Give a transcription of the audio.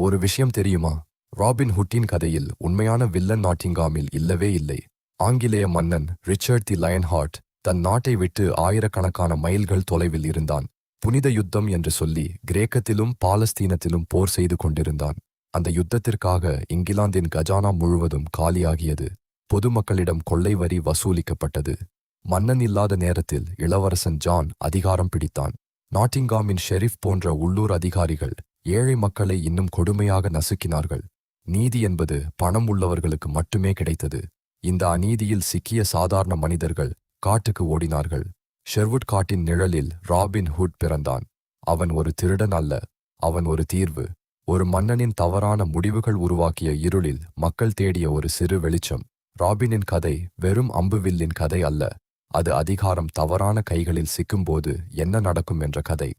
ஒரு விஷயம் தெரியுமா? ராபின் ஹுட்டின் கதையில் உண்மையான வில்லன் நாட்டிங்காமில் இல்லவே இல்லை. ஆங்கிலேய மன்னன் ரிச்சர்ட் தி லயன்ஹார்ட் தன் நாட்டை விட்டு ஆயிரக்கணக்கான மைல்கள் தொலைவில் இருந்தான். புனித யுத்தம் என்று சொல்லி கிரேக்கத்திலும் பாலஸ்தீனத்திலும் போர் செய்து கொண்டிருந்தான். அந்த யுத்தத்திற்காக இங்கிலாந்தின் கஜானா முழுவதும் காலியாகியது. பொதுமக்களிடம் கொள்ளை வரி வசூலிக்கப்பட்டது. மன்னன் இல்லாத நேரத்தில் இளவரசன் ஜான் அதிகாரம் பிடித்தான். நாட்டிங்காமின் ஷெரீஃப் போன்ற உள்ளூர் அதிகாரிகள் ஏழை மக்களை இன்னும் கொடுமையாக நசுக்கினார்கள். நீதி என்பது பணம் உள்ளவர்களுக்கு மட்டுமே கிடைத்தது. இந்த அநீதியில் சிக்கிய சாதாரண மனிதர்கள் காட்டுக்கு ஓடினார்கள். ஷெர்வுட் காட்டின் நிழலில் ராபின் ஹுட் பிறந்தான். அவன் ஒரு திருடன் அல்ல, அவன் ஒரு தீர்வு. ஒரு மன்னனின் தவறான முடிவுகள் உருவாக்கிய இருளில் மக்கள் தேடிய ஒரு சிறு வெளிச்சம். ராபினின் கதை வெறும் அம்புவில்லின் கதை அல்ல, அது அதிகாரம் தவறான கைகளில் சிக்கும்போது என்ன நடக்கும் என்ற கதை.